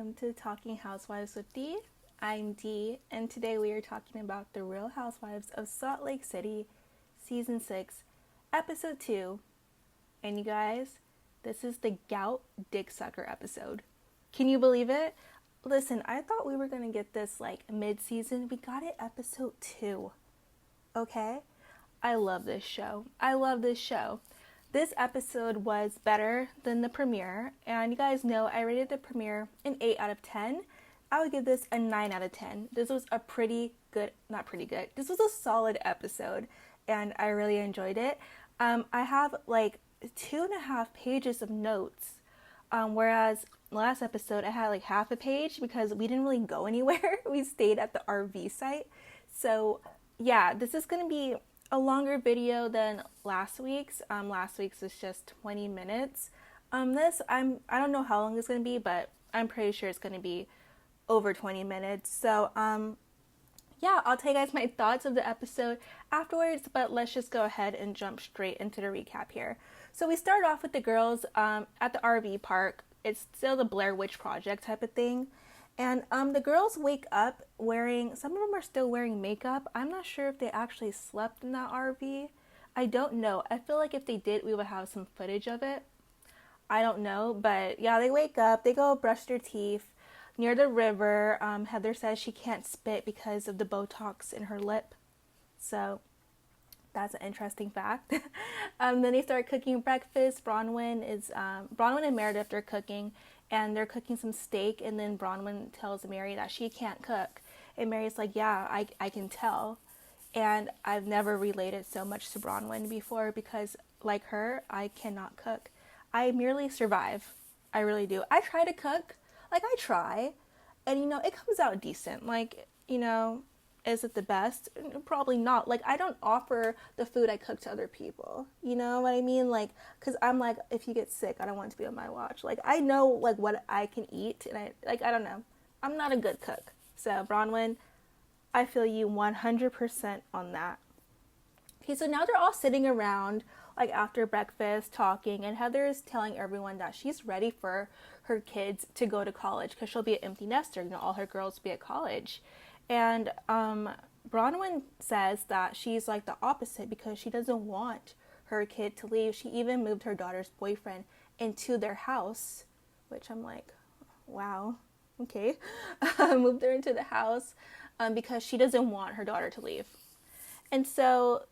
welcome to Talking Housewives with Dee. I'm Dee, and today we are talking about the Real Housewives of Salt Lake City, Season 6, Episode 2. And you guys, this is the Gout Dick Sucker episode. Can you believe it? Listen, I thought we were going to get this like mid-season. We got it Episode 2. Okay? I love this show. This episode was better than the premiere, and you guys know I rated the premiere an 8 out of 10. I would give this a 9 out of 10. This was a this was a solid episode, and I really enjoyed it. I have like 2.5 pages of notes, whereas last episode I had like half a page because we didn't really go anywhere. We stayed at the RV site. So yeah, this is going to be a longer video than last week's. Last week's was just 20 minutes. I don't know how long it's going to be, but I'm pretty sure it's going to be over 20 minutes. So, yeah, I'll tell you guys my thoughts of the episode afterwards, but let's just go ahead and jump straight into the recap here. So we start off with the girls at the RV park. It's still the Blair Witch Project type of thing. And the girls wake up some of them are still wearing makeup. I'm not sure if they actually slept in that RV. I don't know. I feel like if they did, we would have some footage of it. I don't know. But yeah, they wake up. They go brush their teeth near the river. Heather says she can't spit because of the Botox in her lip. So that's an interesting fact. Then they start cooking breakfast. Bronwyn and Meredith are cooking. And they're cooking some steak, and then Bronwyn tells Mary that she can't cook. And Mary's like, yeah, I can tell. And I've never related so much to Bronwyn before because, like her, I cannot cook. I merely survive. I really do. I try to cook. I try. And, it comes out decent. Is it the best? Probably not. I don't offer the food I cook to other people. You know what I mean? Because I'm like, if you get sick, I don't want it to be on my watch. I know, what I can eat. And I don't know. I'm not a good cook. So, Bronwyn, I feel you 100% on that. Okay, so now they're all sitting around, after breakfast, talking. And Heather is telling everyone that she's ready for her kids to go to college. Because she'll be an empty nester. All her girls will be at college. And Bronwyn says that she's the opposite because she doesn't want her kid to leave. She even moved her daughter's boyfriend into their house, which I'm like, wow, okay. Moved her into the house because she doesn't want her daughter to leave. And so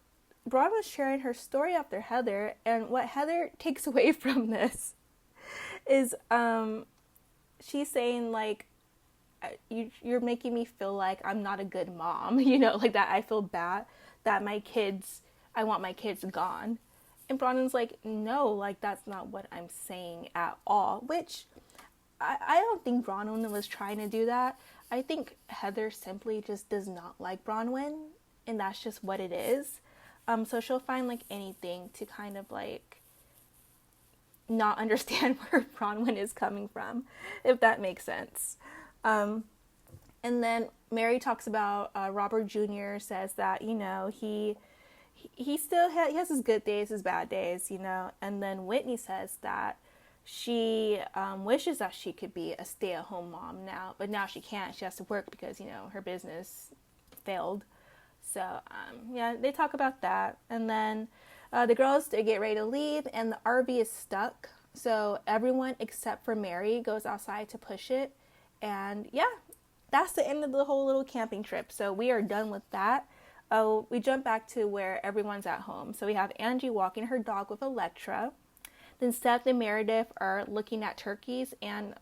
Bronwyn's sharing her story after Heather, and what Heather takes away from this is she's saying you're making me feel like I'm not a good mom, that I feel bad that I want my kids gone. And Bronwyn's like, no, that's not what I'm saying at all, which I don't think Bronwyn was trying to do that. I think Heather simply just does not like Bronwyn, and that's just what it is. So she'll find anything to kind of not understand where Bronwyn is coming from, if that makes sense. And then Mary talks about Robert Jr. says that, he still has his good days, his bad days, And then Whitney says that she wishes that she could be a stay-at-home mom now, but now she can't. She has to work because, her business failed. So, yeah, they talk about that. And then the girls, they get ready to leave, and the RV is stuck. So everyone except for Mary goes outside to push it. And yeah, that's the end of the whole little camping trip. So we are done with that. Oh, we jump back to where everyone's at home. So we have Angie walking her dog with Electra. Then Seth and Meredith are looking at turkeys and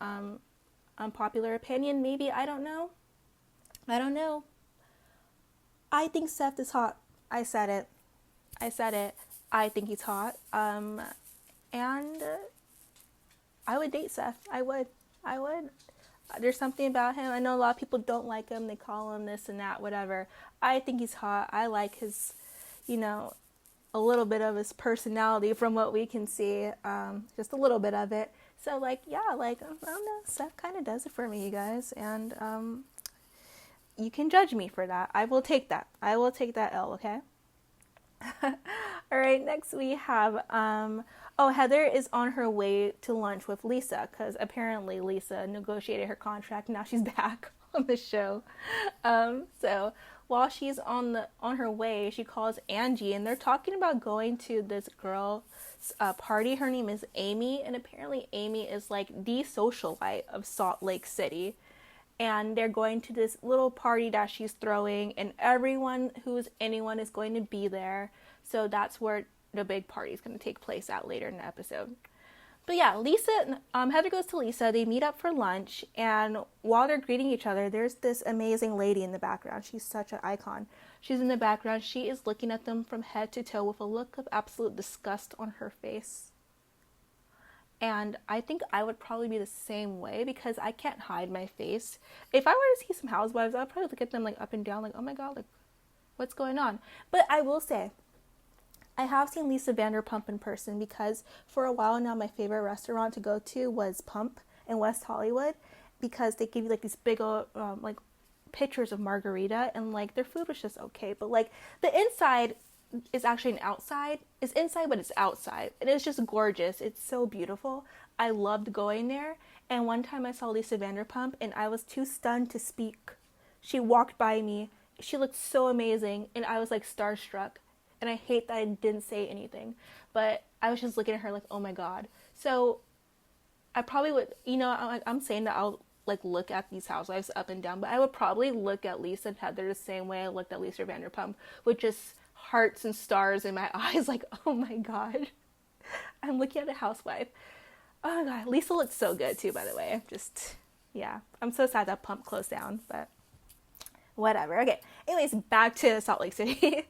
unpopular opinion, maybe, I don't know. I think Seth is hot. I said it. I think he's hot. And I would date Seth. I would. There's something about him. I know a lot of people don't like him. They call him this and that, whatever. I think he's hot. I like his, a little bit of his personality from what we can see. Just a little bit of it. So, I don't know. Seth kind of does it for me, you guys. And you can judge me for that. I will take that. I will take that L, okay? All All right, next we have Heather is on her way to lunch with Lisa because apparently Lisa negotiated her contract. Now she's back on the show. So while she's on her way, she calls Angie and they're talking about going to this girl's party. Her name is Amy, and apparently Amy is like the socialite of Salt Lake City. And they're going to this little party that she's throwing, and everyone who's anyone is going to be there. So that's where the big party is going to take place at later in the episode. But yeah, Heather goes to Lisa. They meet up for lunch, and while they're greeting each other, there's this amazing lady in the background. She's such an icon. She's in the background. She is looking at them from head to toe with a look of absolute disgust on her face. And I think I would probably be the same way because I can't hide my face. If I were to see some housewives, I'd probably look at them like up and down, like, oh my God, like, what's going on? But I will say, I have seen Lisa Vanderpump in person because for a while now, my favorite restaurant to go to was Pump in West Hollywood because they give you like these big old, like pictures of margarita, and like their food was just okay. But like the inside is actually an outside. It's inside, but it's outside. And it's just gorgeous. It's so beautiful. I loved going there. And one time I saw Lisa Vanderpump and I was too stunned to speak. She walked by me. She looked so amazing. And I was like starstruck. And I hate that I didn't say anything. But I was just looking at her like, oh my God. So I probably would, I'm saying that I'll like look at these housewives up and down, but I would probably look at Lisa and Heather the same way I looked at Lisa Vanderpump, with just hearts and stars in my eyes, like, oh my God, I'm looking at a housewife. Oh my God, Lisa looks so good too, by the way. Yeah, I'm so sad that Pump closed down, but whatever. Okay, anyways, back to Salt Lake City.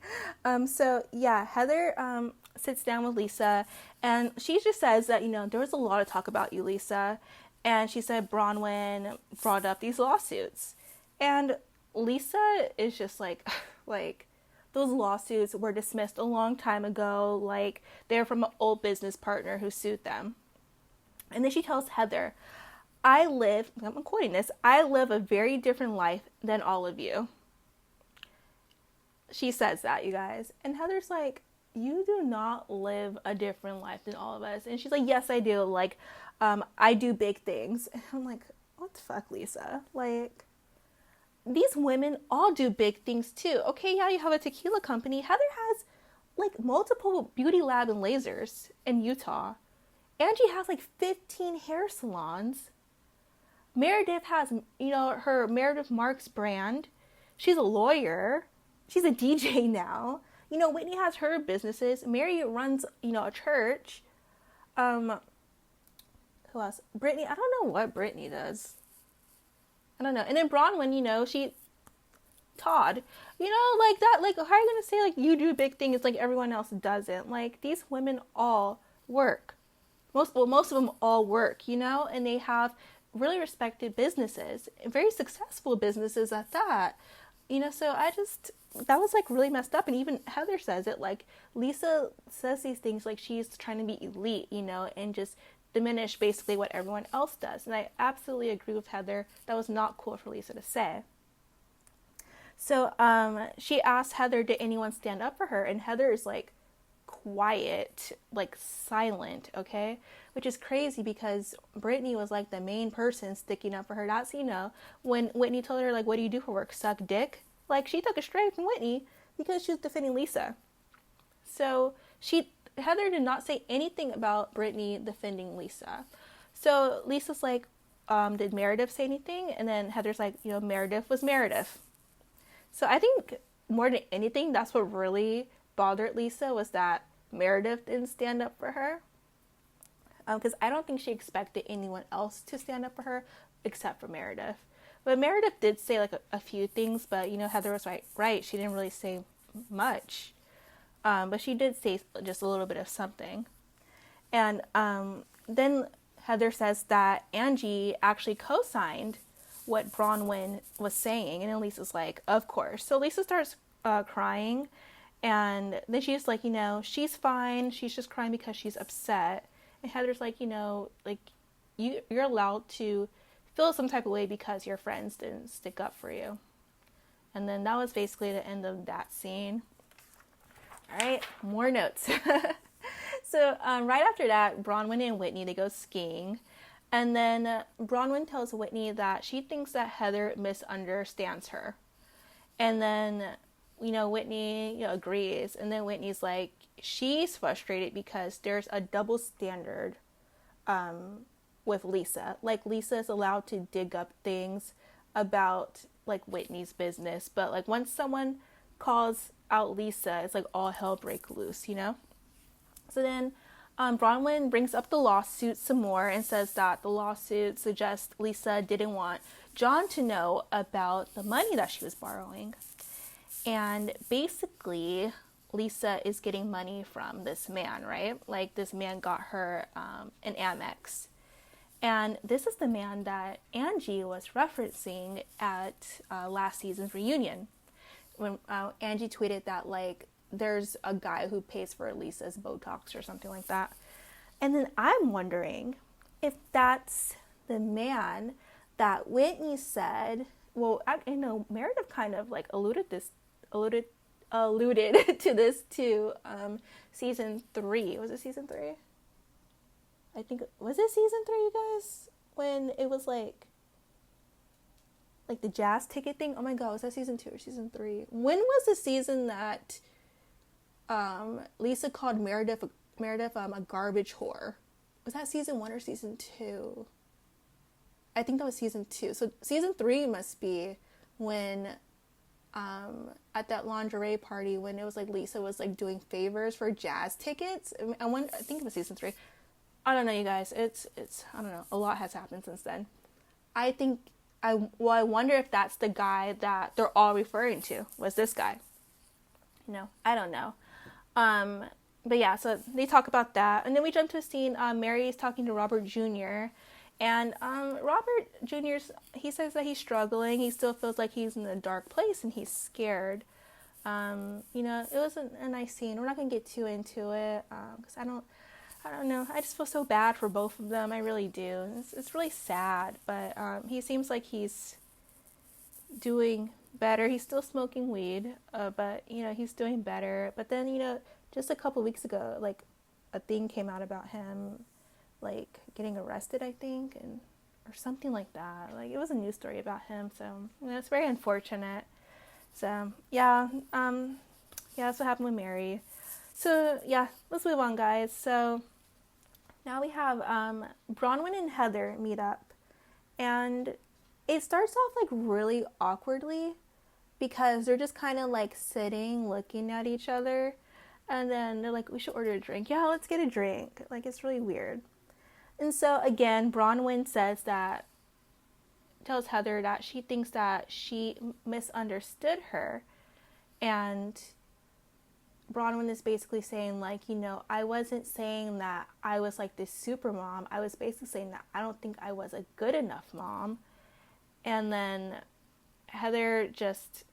So yeah, Heather sits down with Lisa, and she just says that, there was a lot of talk about you, Lisa, and she said Bronwyn brought up these lawsuits, and Lisa is just like those lawsuits were dismissed a long time ago. Like, they're from an old business partner who sued them. And then she tells Heather, I'm quoting this, I live a very different life than all of you. She says that, you guys. And Heather's like, you do not live a different life than all of us. And she's like, yes, I do. Like, I do big things. And I'm like, what the fuck, Lisa? Like, these women all do big things too. Okay, yeah, you have a tequila company. Heather has like multiple beauty lab and lasers in Utah. Angie has like 15 hair salons. Meredith has, her Meredith Marks brand. She's a lawyer. She's a DJ now. Whitney has her businesses. Mary runs, a church. Who else? Brittany, I don't know what Brittany does. I don't know. And then Bronwyn, Todd, like that, like, how are you going to say, like, you do big things like everyone else doesn't? Like, these women all work. Most of them all work, and they have really respected businesses, very successful businesses at that. So that was like really messed up. And even Heather says it, like, Lisa says these things like she's trying to be elite, and just diminish basically what everyone else does. And I absolutely agree with Heather. That was not cool for Lisa to say. So she asked Heather, did anyone stand up for her? And Heather is like quiet, like silent, okay? Which is crazy because Brittany was like the main person sticking up for her. That's, when Whitney told her, like, what do you do for work? Suck dick? Like, she took it straight from Whitney because she was defending Lisa. So Heather did not say anything about Brittany defending Lisa. So Lisa's like, did Meredith say anything? And then Heather's like, Meredith was Meredith. So I think more than anything, that's what really bothered Lisa, was that Meredith didn't stand up for her. Because I don't think she expected anyone else to stand up for her except for Meredith. But Meredith did say like a few things, but Heather was right. She didn't really say much. But she did say just a little bit of something. And then Heather says that Angie actually co-signed what Bronwyn was saying. And then Lisa's like, of course. So Lisa starts crying. And then she's like, she's fine. She's just crying because she's upset. And Heather's like, like, you're allowed to feel some type of way because your friends didn't stick up for you. And then that was basically the end of that scene. All right, more notes. So right after that, Bronwyn and Whitney, they go skiing. And then Bronwyn tells Whitney that she thinks that Heather misunderstands her. And then, Whitney, agrees. And then Whitney's like, she's frustrated because there's a double standard with Lisa. Like, Lisa is allowed to dig up things about, like, Whitney's business. But, like, once someone calls out Lisa, it's like all hell break loose, So then Bronwyn brings up the lawsuit some more and says that the lawsuit suggests Lisa didn't want John to know about the money that she was borrowing. And basically, Lisa is getting money from this man, right? Like, this man got her an Amex. And this is the man that Angie was referencing at last season's reunion. When Angie tweeted that, like, there's a guy who pays for Lisa's Botox or something like that. And then I'm wondering if that's the man that Whitney said, well, Meredith kind of like alluded to this too, season 3. Was it season 3? I think, was it season 3, you guys? When it was like the jazz ticket thing? Oh my god, was that season 2 or season 3? When was the season that Lisa called Meredith a garbage whore? Was that season 1 or season 2? I think that was season 2. So season 3 must be when at that lingerie party, when it was like Lisa was like doing favors for jazz tickets. I think it was season 3. I don't know, you guys. It's I don't know. A lot has happened since then. I wonder if that's the guy that they're all referring to. Was this guy? No, I don't know. But yeah, so they talk about that. And then we jump to a scene. Mary is talking to Robert Jr. And Robert Jr., he says that he's struggling. He still feels like he's in a dark place and he's scared. It was a nice scene. We're not going to get too into it because I don't know. I just feel so bad for both of them. I really do. It's really sad. But he seems like he's doing better. He's still smoking weed, but he's doing better. But then just a couple weeks ago, like, a thing came out about him, like, getting arrested, I think, or something like that. Like, it was a news story about him. So it's very unfortunate. So yeah, that's what happened with Mary. So yeah, let's move on, guys. So now we have Bronwyn and Heather meet up, and it starts off like really awkwardly because they're just kind of like sitting looking at each other, and then they're like, we should order a drink. Yeah, let's get a drink. Like, it's really weird. And so again, Bronwyn tells Heather that she thinks that she misunderstood her, and Bronwyn is basically saying, like, I wasn't saying that I was like this super mom. I was basically saying that I don't think I was a good enough mom. And then Heather just,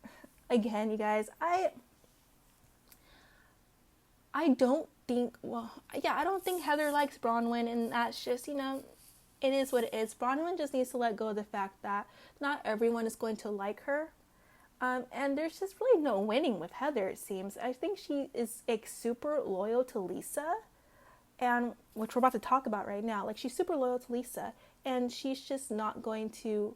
again, you guys, I don't think, I don't think Heather likes Bronwyn, and that's just, it is what it is. Bronwyn just needs to let go of the fact that not everyone is going to like her. And there's just really no winning with Heather, it seems. I think she is like super loyal to Lisa, and which we're about to talk about right now. Like, she's super loyal to Lisa, and she's just not going to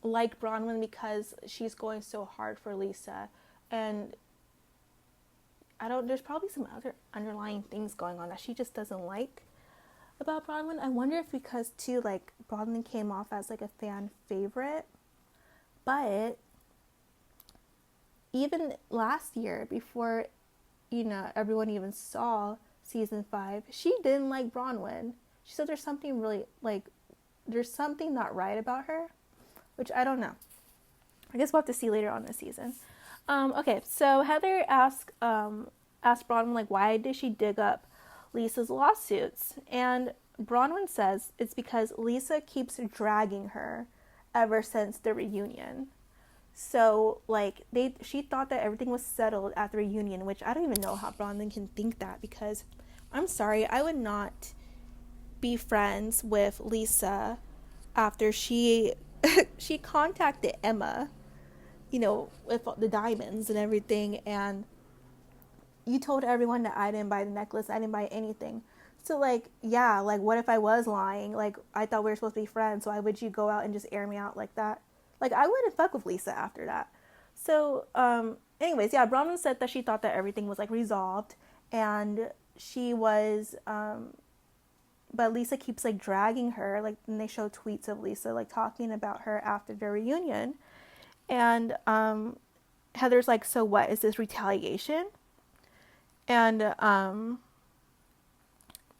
like Bronwyn because she's going so hard for Lisa. And there's probably some other underlying things going on that she just doesn't like about Bronwyn. I wonder if because too, like, Bronwyn came off as like a fan favorite, but even last year, before, everyone even saw season 5, she didn't like Bronwyn. She said there's something not right about her, which I don't know. I guess we'll have to see later on this season. Okay, so Heather asked Bronwyn, like, why did she dig up Lisa's lawsuits? And Bronwyn says it's because Lisa keeps dragging her ever since the reunion. So, like, she thought that everything was settled at the reunion, which I don't even know how Bronwyn can think that, because I'm sorry, I would not be friends with Lisa after she contacted Emma, with the diamonds and everything, and you told everyone that I didn't buy the necklace, I didn't buy anything. So, like, yeah, like, what if I was lying? Like, I thought we were supposed to be friends, so why would you go out and just air me out like that? Like, I wouldn't fuck with Lisa after that. So, anyways, yeah, Bronwyn said that she thought that everything was, like, resolved, and she was, but Lisa keeps, like, dragging her, like, and they show tweets of Lisa, like, talking about her after their reunion, and, Heather's like, so what, is this retaliation? And,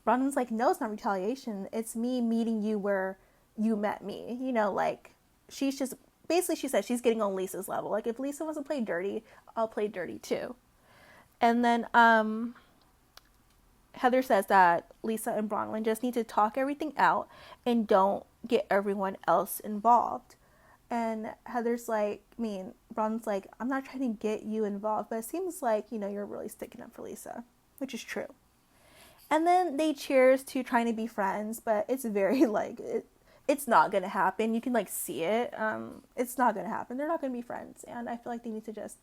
Bronwyn's like, no, it's not retaliation. It's me meeting you where you met me. You know, like, she's just, basically she said she's getting on Lisa's level. Like, if Lisa wants to play dirty, I'll play dirty too. And then Heather says that Lisa and Bronwyn just need to talk everything out and don't get everyone else involved. And Heather's like, Bronwyn's like, I'm not trying to get you involved, but it seems like, you know, you're really sticking up for Lisa, which is true. And then they cheers to trying to be friends, but it's very, like, it's not going to happen. You can, like, see it. It's not going to happen. They're not going to be friends. And I feel like they need to just,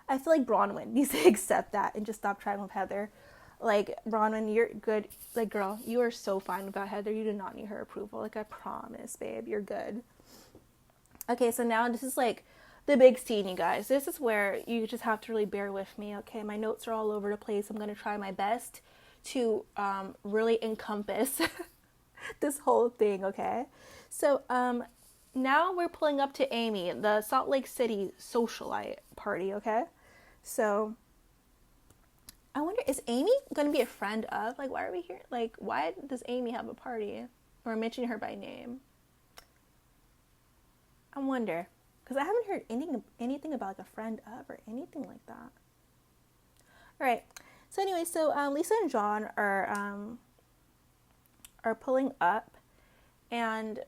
I feel like Bronwyn needs to accept that and just stop trying with Heather. Like, Bronwyn, you're good. Like, girl, you are so fine without Heather. You do not need her approval. Like, I promise, babe, you're good. Okay, so now this is, like, the big scene, you guys. This is where you just have to really bear with me, okay? My notes are all over the place. I'm going to try my best to really encompass this whole thing, okay? So now we're pulling up to Amy, the Salt Lake City socialite party, okay? So I wonder, is Amy going to be a friend of? Like, why are we here? Like, why does Amy have a party? Or mention her by name? I wonder. Because I haven't heard anything about, like, a friend of or anything like that. All right. So anyway, Lisa and John are pulling up, and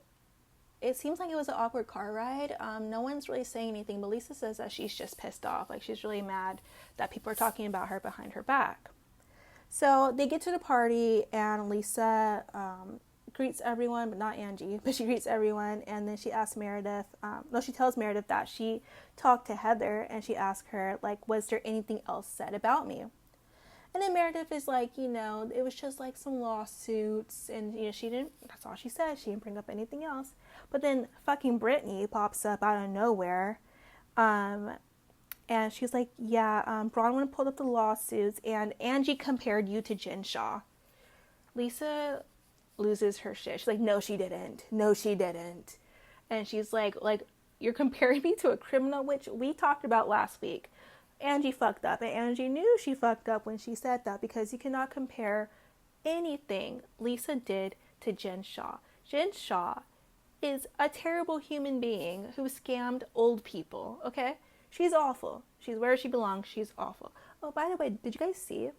it seems like it was an awkward car ride. No one's really saying anything, but Lisa says that she's just pissed off. Like, she's really mad that people are talking about her behind her back. So they get to the party, and Lisa greets everyone, but not Angie, but she greets everyone, and then she asks Meredith, she tells Meredith that she talked to Heather, and she asked her, like, was there anything else said about me? And then Meredith is like, you know, it was just like some lawsuits, and, you know, that's all she said. She didn't bring up anything else. But then fucking Brittany pops up out of nowhere. And she's like, yeah, Bronwyn pulled up the lawsuits, and Angie compared you to Jen Shaw. Lisa loses her shit. She's like, no, she didn't. No, she didn't. And she's like, you're comparing me to a criminal, which we talked about last week. Angie fucked up, and Angie knew she fucked up when she said that, because you cannot compare anything Lisa did to Jen Shaw. Jen Shaw is a terrible human being who scammed old people, okay? She's awful. She's where she belongs. She's awful. Oh, by the way, did you guys see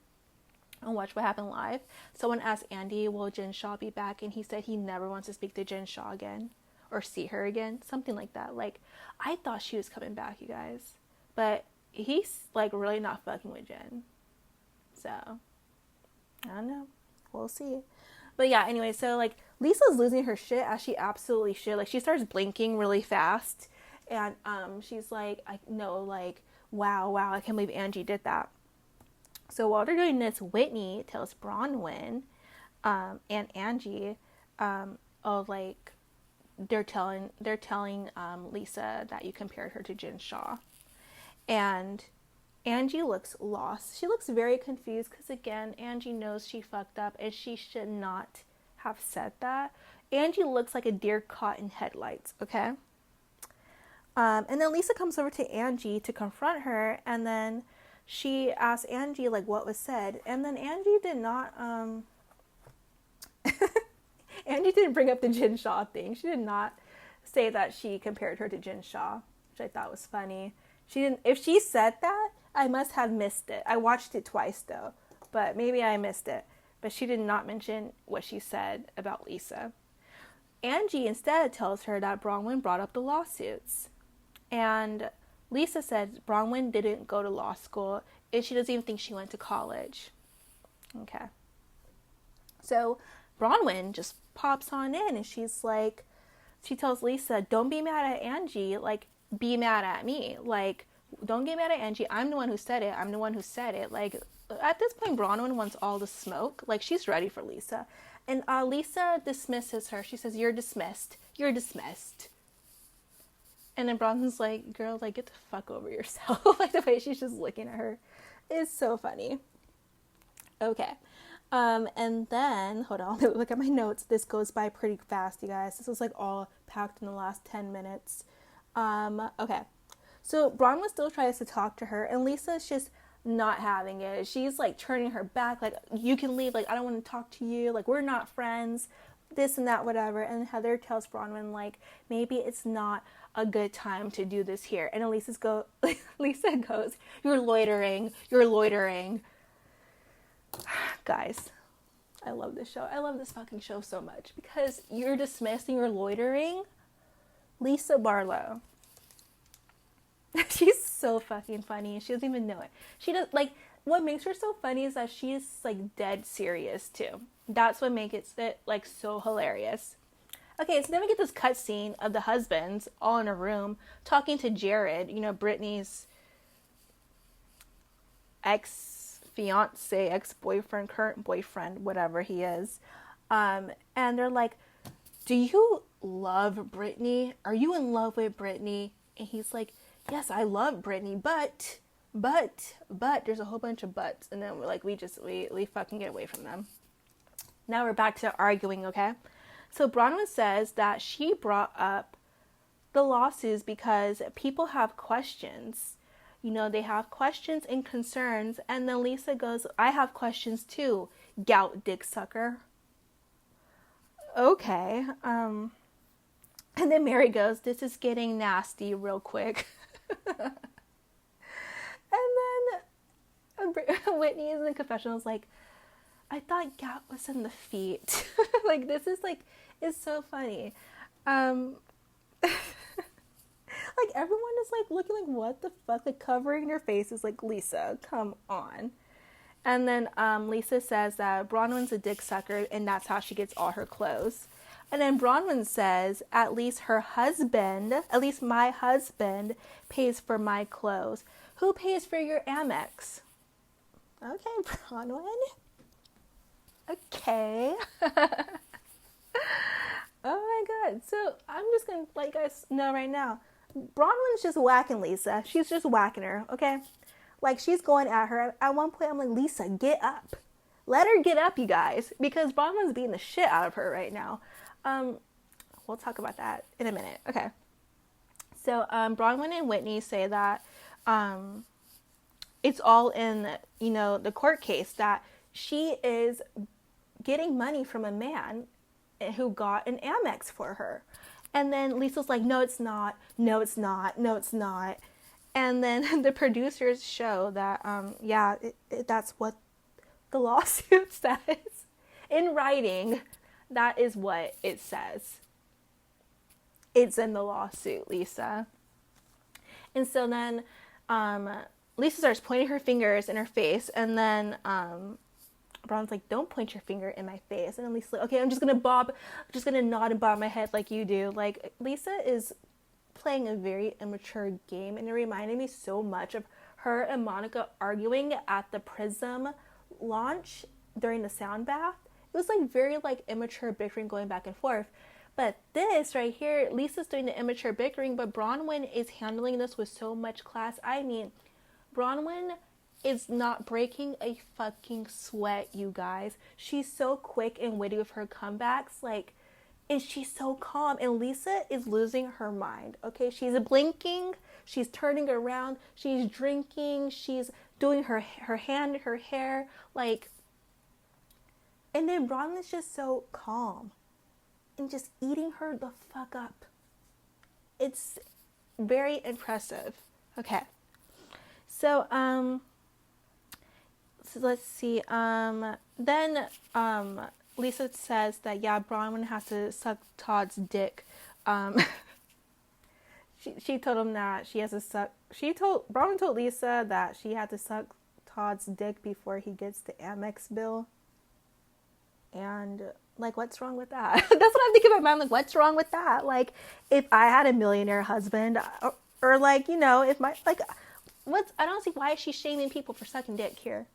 on Watch What Happened Live? Someone asked Andy, will Jen Shaw be back? And he said he never wants to speak to Jen Shaw again or see her again. Something like that. Like, I thought she was coming back, you guys. But he's, like, really not fucking with Jen. So, I don't know. We'll see. But yeah, anyway, so, like, Lisa's losing her shit, as she absolutely should. Like, she starts blinking really fast. And she's like, wow, I can't believe Angie did that. So while they're doing this, Whitney tells Bronwyn and Angie, they're telling Lisa that you compared her to Jen Shaw. And Angie looks lost. She looks very confused because, again, Angie knows she fucked up and she should not have said that. Angie looks like a deer caught in headlights, okay? And then Lisa comes over to Angie to confront her, and then she asks Angie, like, what was said. And then Angie did not, Angie didn't bring up the Jen Shaw thing. She did not say that she compared her to Jen Shaw, which I thought was funny. She didn't. If she said that, I must have missed it. I watched it twice, though, but maybe I missed it. But she did not mention what she said about Lisa. Angie instead tells her that Bronwyn brought up the lawsuits. And Lisa said Bronwyn didn't go to law school, and she doesn't even think she went to college. Okay. So Bronwyn just pops on in, and she's like, she tells Lisa, don't be mad at Angie, like, be mad at me. Like, don't get mad at Angie. I'm the one who said it. Like, at this point, Bronwyn wants all the smoke. Like, she's ready for Lisa. And Lisa dismisses her. She says, you're dismissed. You're dismissed. And then Bronwyn's like, girl, like, get the fuck over yourself. Like, the way she's just looking at her is so funny. Okay. And then, hold on, look at my notes. This goes by pretty fast, you guys. This was like all packed in the last 10 minutes. Okay. So Bronwyn still tries to talk to her, and Lisa's just not having it. She's like turning her back, like, you can leave, like, I don't want to talk to you, like, we're not friends, this and that, whatever. And Heather tells Bronwyn, like, maybe it's not a good time to do this here. And Lisa goes, you're loitering. Guys, I love this show. I love this fucking show so much because you're dismissing, you're loitering. Lisa Barlow. She's so fucking funny. She doesn't even know it. She does, like, what makes her so funny is that she's like dead serious too. That's what makes it like so hilarious. Okay, so then we get this cutscene of the husbands all in a room talking to Jared, you know, Brittany's ex-fiance, ex-boyfriend, current boyfriend, whatever he is. And they're like, do you love Brittany? Are you in love with Brittany? And he's like, yes, I love Brittany, but, there's a whole bunch of buts. And then we're like, we fucking get away from them. Now we're back to arguing, okay? So Bronwyn says that she brought up the lawsuits because people have questions. You know, they have questions and concerns. And then Lisa goes, I have questions too, gout dick sucker. Okay. And then Mary goes, this is getting nasty real quick. And then Whitney is in the confessional is like, I thought gout was in the feet. Like, this is like, it's so funny. Like, everyone is like looking like, what the fuck? Like, covering their faces, like, Lisa, come on. And then Lisa says that Bronwyn's a dick sucker and that's how she gets all her clothes. And then Bronwyn says, at least my husband pays for my clothes. Who pays for your Amex? Okay, Bronwyn. Okay. Oh my god. So I'm just gonna let you guys know right now, Bronwyn's just whacking Lisa. She's just whacking her, okay? Like, she's going at her. At one point, I'm like, Lisa, get up. Let her get up, you guys. Because Bronwyn's beating the shit out of her right now. We'll talk about that in a minute. Okay. So, Bronwyn and Whitney say that it's all in, you know, the court case that she is getting money from a man who got an Amex for her. And then Lisa's like, no, it's not. No, it's not. No, it's not. And then the producers show that, that's what the lawsuit says. In writing, that is what it says. It's in the lawsuit, Lisa. And so then Lisa starts pointing her fingers in her face, and then Bron's like, don't point your finger in my face. And then Lisa's like, okay, I'm just gonna nod and bob my head like you do. Like, Lisa is playing a very immature game, and it reminded me so much of her and Monica arguing at the Prism launch during the sound bath. It was like very like immature bickering going back and forth. But this right here, Lisa's doing the immature bickering, but Bronwyn is handling this with so much class. I mean, Bronwyn is not breaking a fucking sweat, you guys. She's so quick and witty with her comebacks, like, and she's so calm. And Lisa is losing her mind, okay? She's blinking, she's turning around, she's drinking, she's doing her hand, her hair, like, and then Bronwyn's just so calm and just eating her the fuck up. It's very impressive. Okay. So, so let's see. Then Lisa says that, yeah, Bronwyn has to suck Todd's dick. She told him that she has to suck. Bronwyn told Lisa that she had to suck Todd's dick before he gets the Amex bill. And like, what's wrong with that? That's what I'm thinking in my mind. Like, what's wrong with that? Like, if I had a millionaire husband, or like, you know, if my, like, I don't see why she's shaming people for sucking dick here.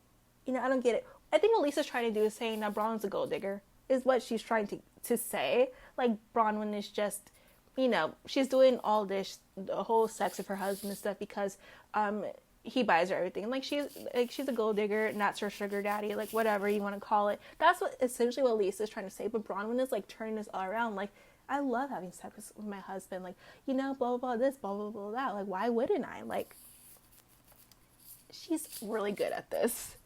I don't get it. I think what Lisa's trying to do is saying that Bronwyn's a gold digger, is what she's trying to say. Like, Bronwyn is just, she's doing all this, the whole sex of her husband and stuff because he buys her everything. Like, she's a gold digger, and that's her sugar daddy, like, whatever you want to call it. That's essentially what Lisa's trying to say, but Bronwyn is, like, turning this all around. Like, I love having sex with my husband. Like, blah, blah, blah, this, blah, blah, blah, that. Like, why wouldn't I? Like, she's really good at this.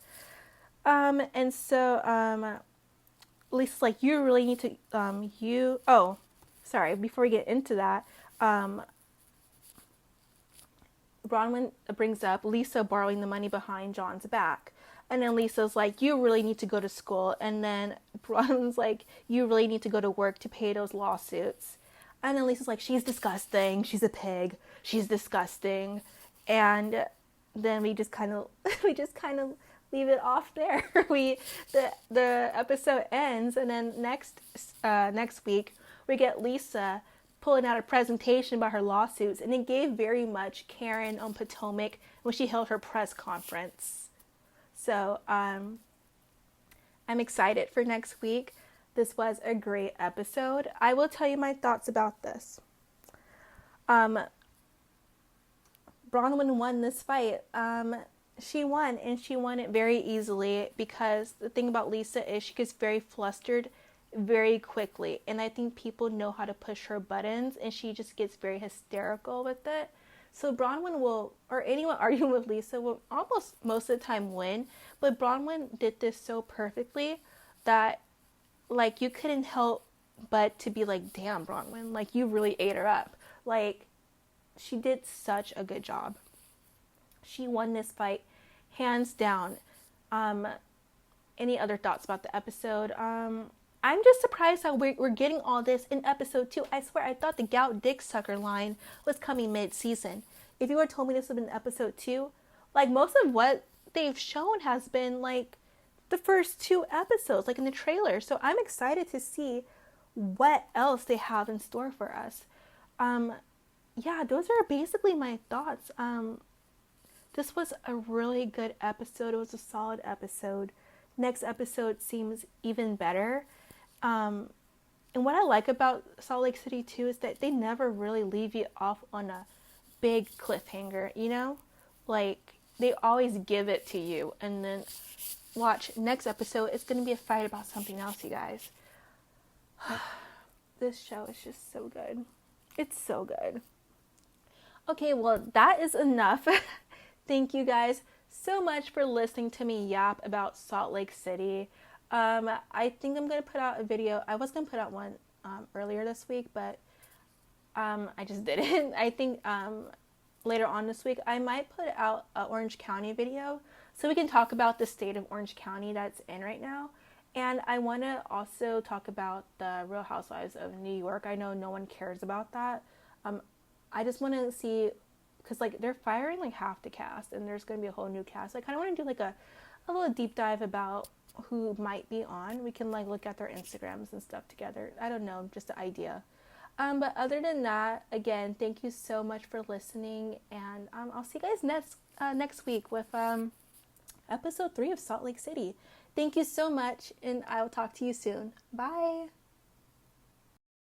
And so, Lisa's like, you really need to, before we get into that, Bronwyn brings up Lisa borrowing the money behind John's back. And then Lisa's like, you really need to go to school. And then Bronwyn's like, you really need to go to work to pay those lawsuits. And then Lisa's like, she's disgusting. She's a pig. She's disgusting. And then we just kind of leave it off there. The episode ends, and then next week we get Lisa pulling out a presentation about her lawsuits, and it gave very much Karen on Potomac when she held her press conference. So I'm excited for next week. This was a great episode. I will tell you my thoughts about this. Bronwyn won this fight. She won, and she won it very easily, because the thing about Lisa is she gets very flustered very quickly, and I think people know how to push her buttons, and she just gets very hysterical with it. So Bronwyn will, or anyone arguing with Lisa will almost most of the time win, but Bronwyn did this so perfectly that, like, you couldn't help but to be like, damn, Bronwyn, like, you really ate her up. Like, she did such a good job. She won this fight hands down. Any other thoughts about the episode? I'm just surprised how we're getting all this in episode 2. I swear, I thought the gout dick sucker line was coming mid-season. If you were told me this would have been episode 2, like, most of what they've shown has been, like, the first 2 episodes, like in the trailer. So I'm excited to see what else they have in store for us. Yeah, those are basically my thoughts. This was a really good episode. It was a solid episode. Next episode seems even better. And what I like about Salt Lake City too is that they never really leave you off on a big cliffhanger, Like, they always give it to you. And then watch next episode. It's going to be a fight about something else, you guys. This show is just so good. It's so good. Okay, well, that is enough. Thank you guys so much for listening to me yap about Salt Lake City. I think I'm going to put out a video. I was going to put out one earlier this week, but I just didn't. I think later on this week, I might put out an Orange County video so we can talk about the state of Orange County that's in right now. And I want to also talk about the Real Housewives of New York. I know no one cares about that. I just want to see, because, like, they're firing, like, half the cast, and there's going to be a whole new cast. I kind of want to do, like, a little deep dive about who might be on. We can, like, look at their Instagrams and stuff together. I don't know, just an idea. But other than that, again, thank you so much for listening, and I'll see you guys next week with episode 3 of Salt Lake City. Thank you so much, and I will talk to you soon. Bye!